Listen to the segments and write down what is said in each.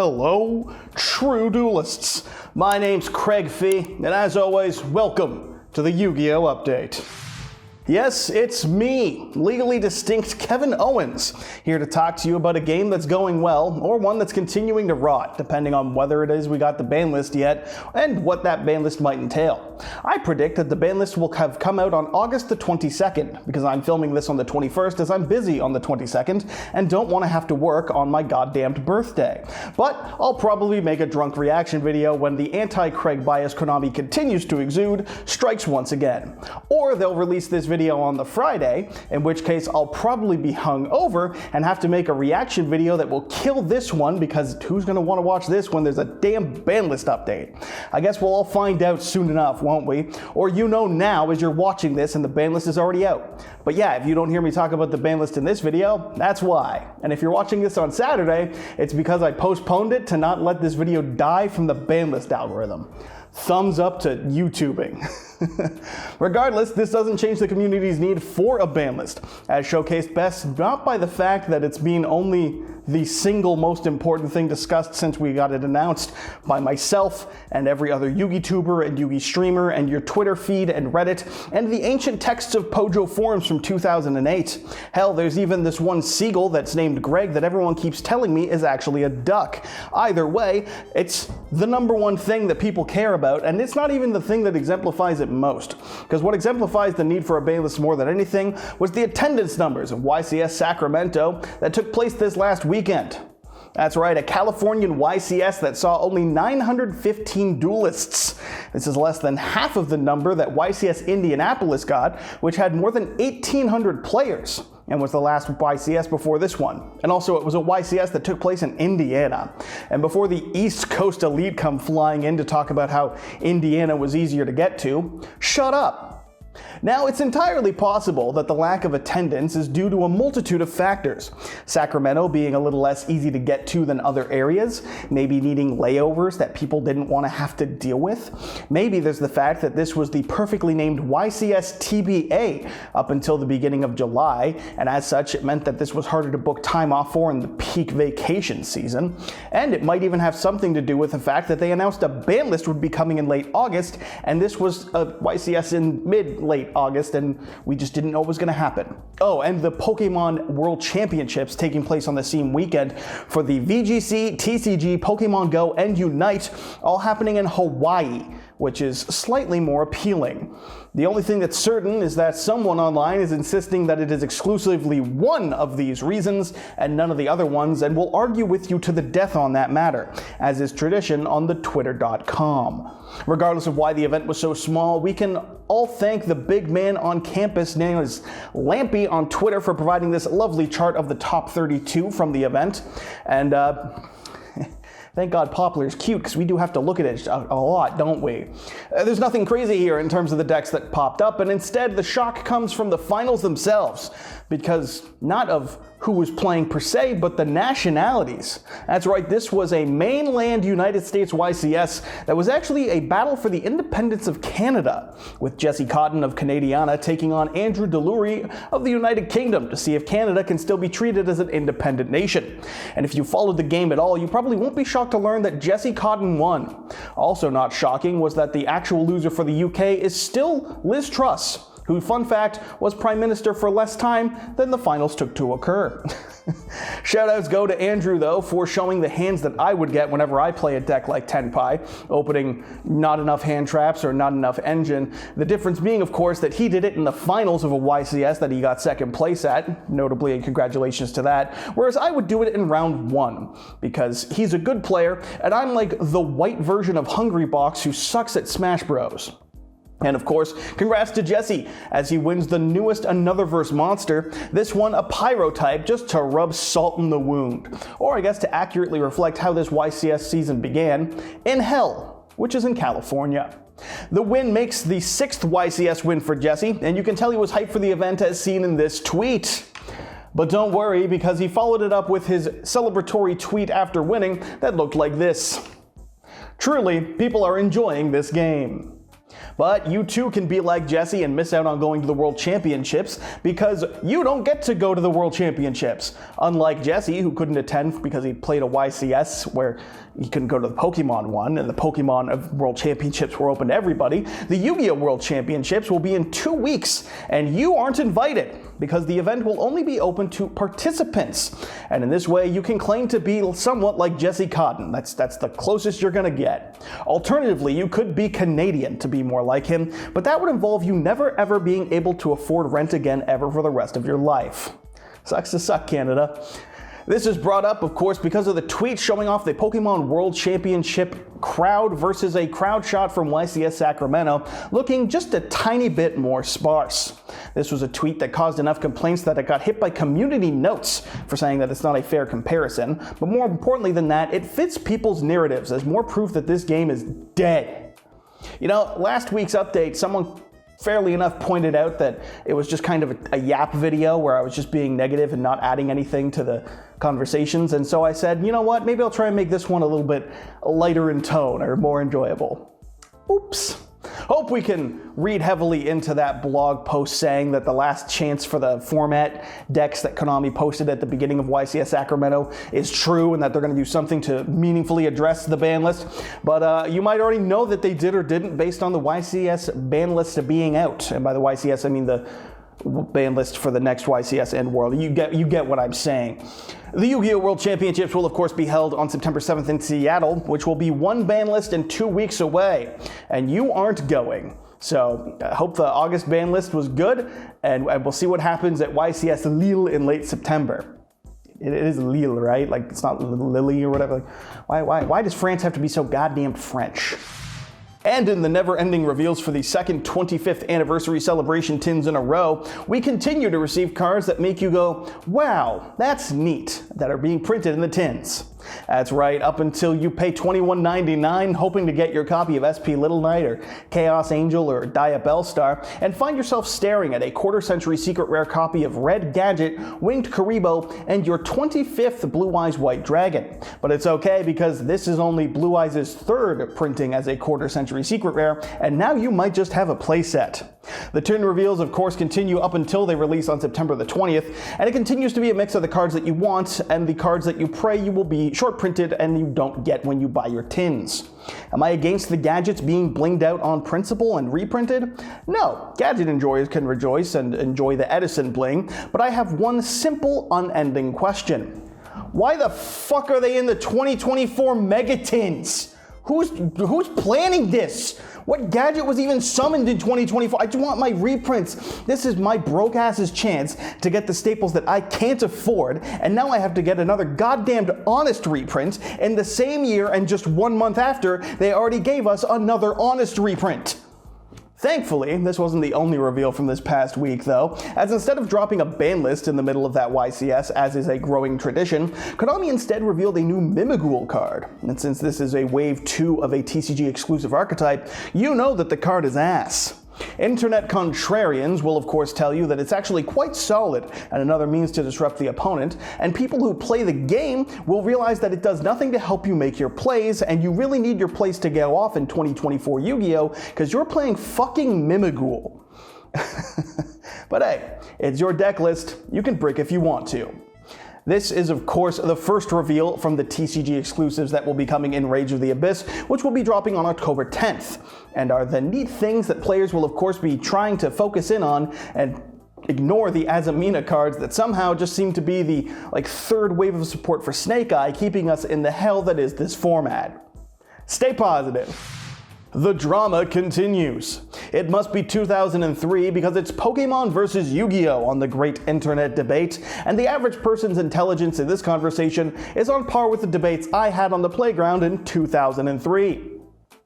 Hello, true duelists. My name's Craig Fee, and as always, welcome to the Yu-Gi-Oh! Update. Yes, it's me, legally distinct Kevin Owens, here to talk to you about a game that's going well, or one that's continuing to rot, depending on whether it is we got the ban list yet, and what that ban list might entail. I predict that the ban list will have come out on August the 22nd, because I'm filming this on the 21st as I'm busy on the 22nd, and don't want to have to work on my goddamned birthday. But I'll probably make a drunk reaction video when the anti-Craig bias Konami continues to exude strikes once again. Or they'll release this video on the Friday, in which case I'll probably be hungover and have to make a reaction video that will kill this one, because who's going to want to watch this when there's a damn ban list update? I guess we'll all find out soon enough, won't we? Or you know now as you're watching this and the ban list is already out. But yeah, if you don't hear me talk about the ban list in this video, that's why. And if you're watching this on Saturday, it's because I postponed it to not let this video die from the ban list algorithm. Thumbs up to YouTubing. Regardless, this doesn't change the community's need for a ban list, as showcased best not by the fact that it's been only the single most important thing discussed since we got it announced by myself and every other Yugi-tuber and Yugi streamer and your Twitter feed and Reddit and the ancient texts of Pojo forums from 2008. Hell, there's even this one seagull that's named Greg that everyone keeps telling me is actually a duck. Either way, it's the number one thing that people care about, and it's not even the thing that exemplifies it most. Because what exemplifies the need for a ban list more than anything was the attendance numbers of YCS Sacarmento that took place this last weekend. That's right, a Californian YCS that saw only 915 duelists. This is less than half of the number that YCS Indianapolis got, which had more than 1,800 players, and was the last YCS before this one. And also it was a YCS that took place in Indiana. And before the East Coast elite come flying in to talk about how Indiana was easier to get to, shut up. Now, it's entirely possible that the lack of attendance is due to a multitude of factors. Sacramento being a little less easy to get to than other areas, maybe needing layovers that people didn't want to have to deal with. Maybe there's the fact that this was the perfectly named YCS TBA up until the beginning of July, and as such it meant that this was harder to book time off for in the peak vacation season. And it might even have something to do with the fact that they announced a ban list would be coming in late August, and this was a YCS in mid-late August, and we just didn't know it was going to happen. Oh, and the Pokemon World Championships taking place on the same weekend for the VGC, TCG, Pokemon Go, and Unite, all happening in Hawaii, which is slightly more appealing. The only thing that's certain is that someone online is insisting that it is exclusively one of these reasons and none of the other ones, and will argue with you to the death on that matter, as is tradition on the twitter.com. Regardless of why the event was so small, we can all thank the big man on campus named as Lampy on Twitter for providing this lovely chart of the top 32 from the event. And thank God Poplar's cute, because we do have to look at it a lot, don't we? There's nothing crazy here in terms of the decks that popped up, and instead the shock comes from the finals themselves, because not of who was playing per se, but the nationalities. That's right, this was a mainland United States YCS that was actually a battle for the independence of Canada, with Jesse Cotton of Canadiana taking on Andrew Delury of the United Kingdom to see if Canada can still be treated as an independent nation. And if you followed the game at all, you probably won't be shocked to learn that Jesse Cotton won. Also not shocking was that the actual loser for the UK is still Liz Truss, who, fun fact, was Prime Minister for less time than the finals took to occur. Shoutouts go to Andrew, though, for showing the hands that I would get whenever I play a deck like Tenpai, opening not enough hand traps or not enough engine. The difference being, of course, that he did it in the finals of a YCS that he got second place at, notably, and congratulations to that, whereas I would do it in round one, because he's a good player, and I'm like the white version of Hungrybox who sucks at Smash Bros. And of course, congrats to Jesse as he wins the newest Anotherverse monster, this one a Pyro type, just to rub salt in the wound. Or I guess to accurately reflect how this YCS season began, in Hell, which is in California. The win makes the 6th YCS win for Jesse, and you can tell he was hyped for the event as seen in this tweet. But don't worry, because he followed it up with his celebratory tweet after winning that looked like this. Truly, people are enjoying this game. But you too can be like Jesse and miss out on going to the World Championships because you don't get to go to the World Championships. Unlike Jesse, who couldn't attend because he played a YCS where he couldn't go to the Pokemon one, and the Pokemon World Championships were open to everybody. The Yu-Gi-Oh! World Championships will be in 2 weeks, and you aren't invited because the event will only be open to participants. And in this way, you can claim to be somewhat like Jesse Cotton. That's the closest you're gonna get. Alternatively, you could be Canadian to be more like him, but that would involve you never ever being able to afford rent again ever for the rest of your life. Sucks to suck, Canada. This is brought up, of course, because of the tweet showing off the Pokemon World Championship crowd versus a crowd shot from YCS Sacramento, looking just a tiny bit more sparse. This was a tweet that caused enough complaints that it got hit by community notes for saying that it's not a fair comparison, but more importantly than that, it fits people's narratives as more proof that this game is dead. You know, last week's update, someone fairly enough pointed out that it was just kind of a yap video where I was just being negative and not adding anything to the conversations, and so I said, you know what, maybe I'll try and make this one a little bit lighter in tone or more enjoyable. Oops. Hope we can read heavily into that blog post saying that the last chance for the format decks that Konami posted at the beginning of YCS Sacramento is true and that they're going to do something to meaningfully address the ban list. But you might already know that they did or didn't based on the YCS ban list being out. And by the YCS, I mean the ban list for the next YCS End World. You get what I'm saying. The Yu-Gi-Oh! World Championships will of course be held on September 7th in Seattle, which will be one ban list and 2 weeks away. And you aren't going. So I hope the August ban list was good, and we'll see what happens at YCS Lille in late September. It is Lille, right? Like, it's not Lily or whatever. Why does France have to be so goddamn French? And in the never-ending reveals for the second 25th anniversary celebration tins in a row, we continue to receive cards that make you go, wow, that's neat, that are being printed in the tins. That's right, up until you pay $21.99 hoping to get your copy of SP Little Knight or Chaos Angel or Dia Bellstar and find yourself staring at a quarter-century secret rare copy of Red Gadget, Winged Karibo, and your 25th Blue Eyes White Dragon. But it's okay because this is only Blue Eyes' third printing as a quarter-century secret rare, and now you might just have a playset. The tin reveals, of course, continue up until they release on September the 20th, and it continues to be a mix of the cards that you want and the cards that you pray you will be short printed and you don't get when you buy your tins. Am I against the gadgets being blinged out on principle and reprinted? No, gadget enjoyers can rejoice and enjoy the Edison bling, but I have one simple, unending question. Why the fuck are they in the 2024 Megatins? Who's planning this? What gadget was even summoned in 2024? I just want my reprints. This is my broke ass's chance to get the staples that I can't afford, and now I have to get another goddamned honest reprint in the same year, and just 1 month after, they already gave us another honest reprint. Thankfully, this wasn't the only reveal from this past week, though, as instead of dropping a ban list in the middle of that YCS, as is a growing tradition, Konami instead revealed a new Mimighoul card. And since this is a Wave 2 of a TCG exclusive archetype, you know that the card is ass. Internet contrarians will of course tell you that it's actually quite solid and another means to disrupt the opponent, and people who play the game will realize that it does nothing to help you make your plays, and you really need your plays to go off in 2024 Yu-Gi-Oh! Because you're playing fucking Mimighoul. But hey, it's your deck list, you can brick if you want to. This is, of course, the first reveal from the TCG exclusives that will be coming in Rage of the Abyss, which will be dropping on October 10th, and are the neat things that players will, of course, be trying to focus in on and ignore the Azamina cards that somehow just seem to be the, third wave of support for Snake Eye, keeping us in the hell that is this format. Stay positive. The drama continues. It must be 2003 because it's Pokemon versus Yu-Gi-Oh! On the great internet debate, and the average person's intelligence in this conversation is on par with the debates I had on the playground in 2003.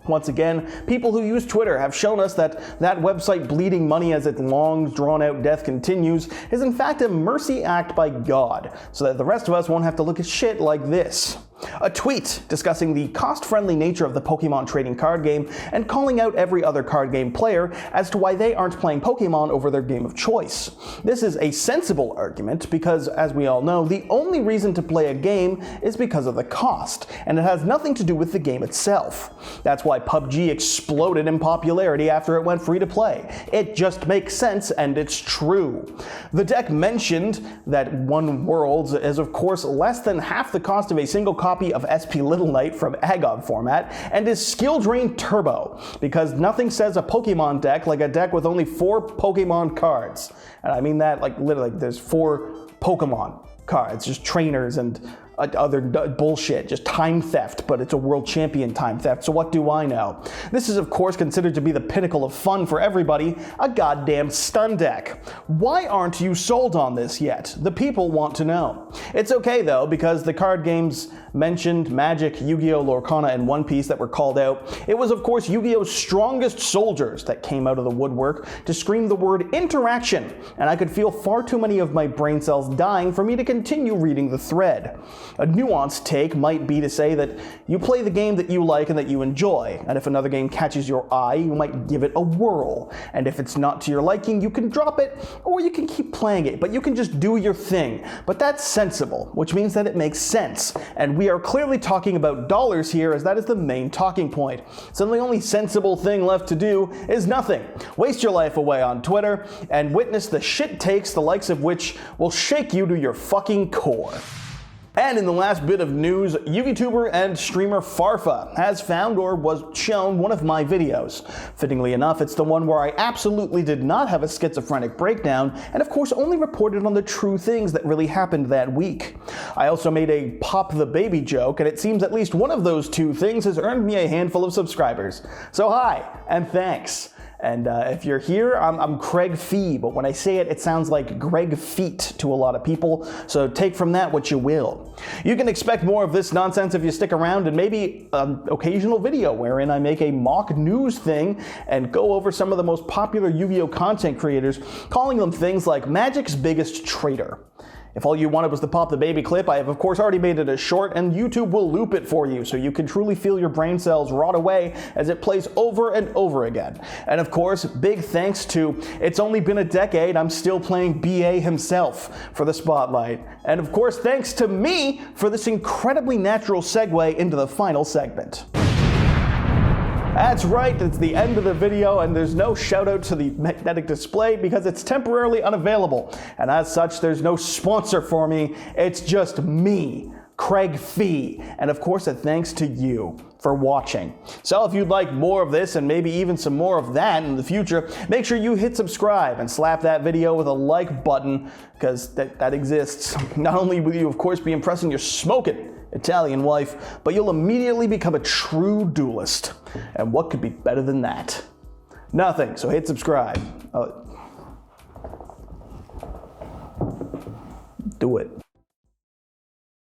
Once again, people who use Twitter have shown us that that website bleeding money as its long, drawn-out death continues is in fact a mercy act by God, so that the rest of us won't have to look at shit like this. A tweet discussing the cost-friendly nature of the Pokemon trading card game and calling out every other card game player as to why they aren't playing Pokemon over their game of choice. This is a sensible argument because, as we all know, the only reason to play a game is because of the cost, and it has nothing to do with the game itself. That's why PUBG exploded in popularity after it went free to play. It just makes sense, and it's true. The deck mentioned that one Worlds is of course less than half the cost of a single copy of SP Little Knight from Agog format, and is skill drain turbo, because nothing says a Pokemon deck like a deck with only 4 Pokemon cards. And I mean that like literally, there's 4 Pokemon cards, just trainers and other bullshit, just time theft, but it's a world champion time theft, so what do I know? This is of course considered to be the pinnacle of fun for everybody, a goddamn stun deck. Why aren't you sold on this yet? The people want to know. It's okay though, because the card games mentioned, Magic, Yu-Gi-Oh, Lorcana, and One Piece that were called out, it was of course Yu-Gi-Oh's strongest soldiers that came out of the woodwork to scream the word interaction, and I could feel far too many of my brain cells dying for me to continue reading the thread. A nuanced take might be to say that you play the game that you like and that you enjoy, and if another game catches your eye, you might give it a whirl, and if it's not to your liking, you can drop it, or you can keep playing it, but you can just do your thing. But that's sensible, which means that it makes sense, and we are clearly talking about dollars here, as that is the main talking point. So the only sensible thing left to do is nothing. Waste your life away on Twitter, and witness the shit takes the likes of which will shake you to your fucking core. And in the last bit of news, YouTuber and streamer Farfa has found or was shown one of my videos. Fittingly enough, it's the one where I absolutely did not have a schizophrenic breakdown, and of course only reported on the true things that really happened that week. I also made a pop the baby joke, and it seems at least one of those 2 things has earned me a handful of subscribers. So hi, and thanks. And if you're here, I'm Craig Fee, but when I say it, it sounds like Greg Feet to a lot of people, so take from that what you will. You can expect more of this nonsense if you stick around, and maybe an occasional video wherein I make a mock news thing and go over some of the most popular Yu-Gi-Oh content creators, calling them things like Magic's biggest traitor. If all you wanted was the pop the baby clip, I have of course already made it a short, and YouTube will loop it for you so you can truly feel your brain cells rot away as it plays over and over again. And of course, big thanks to It's Only Been a Decade, I'm still playing BA himself for the spotlight. And of course, thanks to me for this incredibly natural segue into the final segment. That's right, it's the end of the video, and there's no shout out to the magnetic display because it's temporarily unavailable. And as such, there's no sponsor for me, it's just me, Craig Fee. And of course, a thanks to you for watching. So if you'd like more of this and maybe even some more of that in the future, make sure you hit subscribe and slap that video with a like button, because that exists. Not only will you of course be impressing your smoking Italian wife, but you'll immediately become a true duelist. And what could be better than that? Nothing, so hit subscribe. Do it.